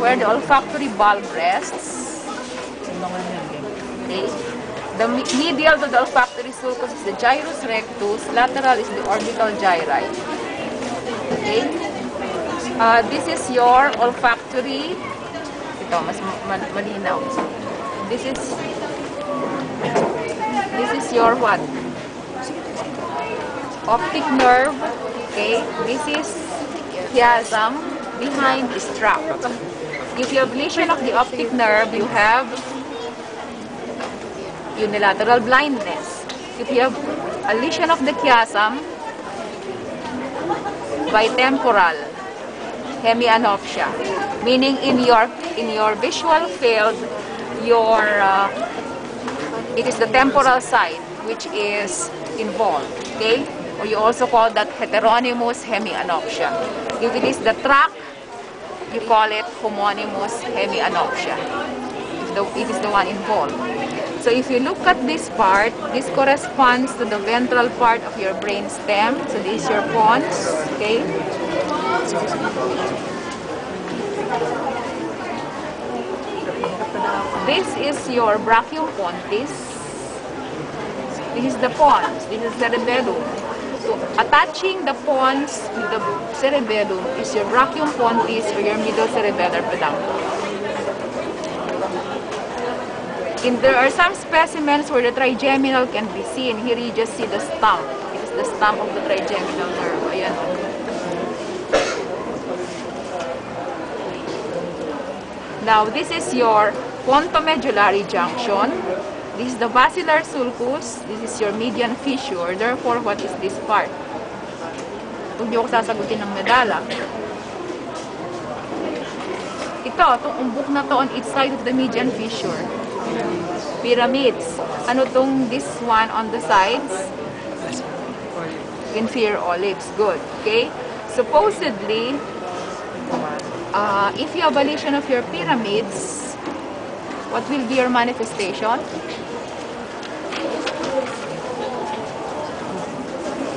where the olfactory bulb rests. Okay. The medial to the olfactory sulcus is the gyrus rectus, lateral is the orbital gyri. Okay. This is your olfactory. Ito, mas malinaw. This is your what? Optic nerve. Okay. This is chiasm. Behind is tract. If you have lesion of the optic nerve, you have unilateral blindness. If you have a lesion of the chiasm, bitemporal hemianopsia, meaning in your visual field, it is the temporal side which is involved. Okay, or you also call that heteronymous hemianopsia. If it is the tract, you call it homonymous hemianopsia. It is the one involved. So if you look at this part, this corresponds to the ventral part of your brain stem. So this is your pons, okay? This is your brachium pontis. This is the pons. This is cerebellum. So attaching the pons with the cerebellum is your brachium pontis or your middle cerebellar peduncle. There are some specimens where the trigeminal can be seen. Here you just see the stump. It is the stump of the trigeminal nerve. Ayan. Now, this is your pontomedullary junction. This is the basilar sulcus. This is your median fissure. Therefore, what is this part? Huwag niyo ako sasagutin ng medala. Ito, itong umbok na to on each side of the median fissure. Pyramids. Ano tong this one on the sides? Inferior olives. Good. Okay? Supposedly, if you have a lesion of your pyramids, what will be your manifestation?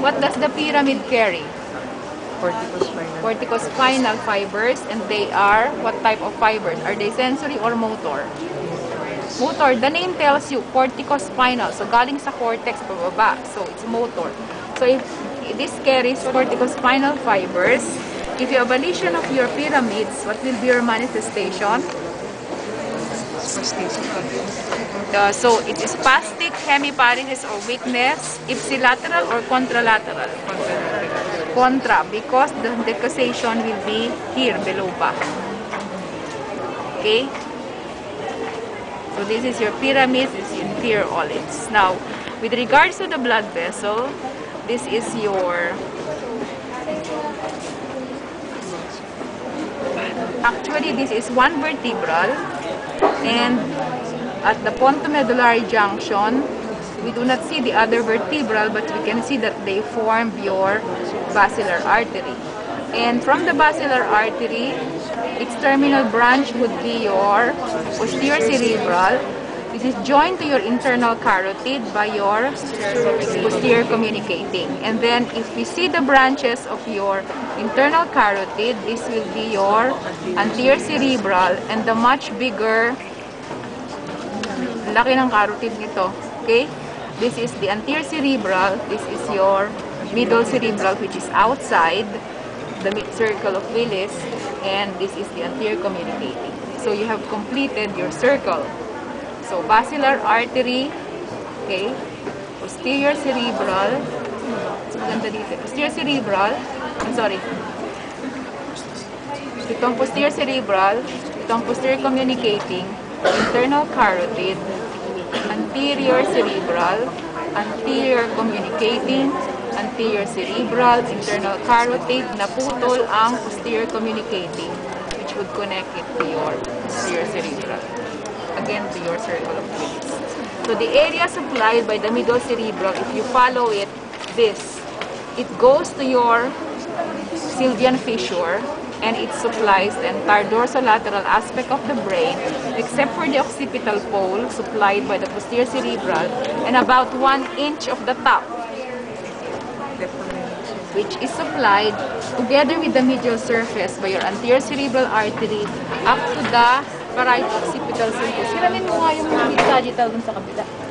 What does the pyramid carry? Corticospinal fibers, and they are what type of fibers? Are they sensory or motor? Motor. The name tells you corticospinal. So galing sa cortex pababa. So it's motor. So if this carries corticospinal fibers, if you have a lesion of your pyramids, what will be your manifestation? So it is spastic hemiparesis or weakness, ipsilateral or contralateral? Contra, because the decussation will be here below pa. Okay? So this is your pyramid, this is inferior olives. Now, with regards to the blood vessel, this is your actually this is one vertebral, and at the pontomedullary junction, we do not see the other vertebral, but we can see that they form your basilar artery. And from the basilar artery, its terminal branch would be your posterior cerebral. This is joined to your internal carotid by your posterior communicating. And then if we see the branches of your internal carotid, this will be your anterior cerebral, and the much bigger, laki ng carotid nito. Okay? This is the anterior cerebral, this is your middle cerebral, which is outside the circle of Willis, and this is the anterior communicating. So you have completed your circle. So basilar artery, okay, posterior cerebral, posterior cerebral, I'm sorry, itong posterior cerebral, itong posterior communicating, internal carotid, anterior cerebral, anterior communicating, anterior cerebral, internal carotid, naputol ang posterior communicating, which would connect it to your posterior cerebral. Again, to your circle of Willis. So the area supplied by the middle cerebral, if you follow it, it goes to your sylvian fissure, and it supplies the entire dorsolateral aspect of the brain, except for the occipital pole supplied by the posterior cerebral, and about 1 inch of the top. which is supplied together with the medial surface by your anterior cerebral artery up to the parieto occipital surface. Hiramin mo nga yung sagittal dun sa kabila.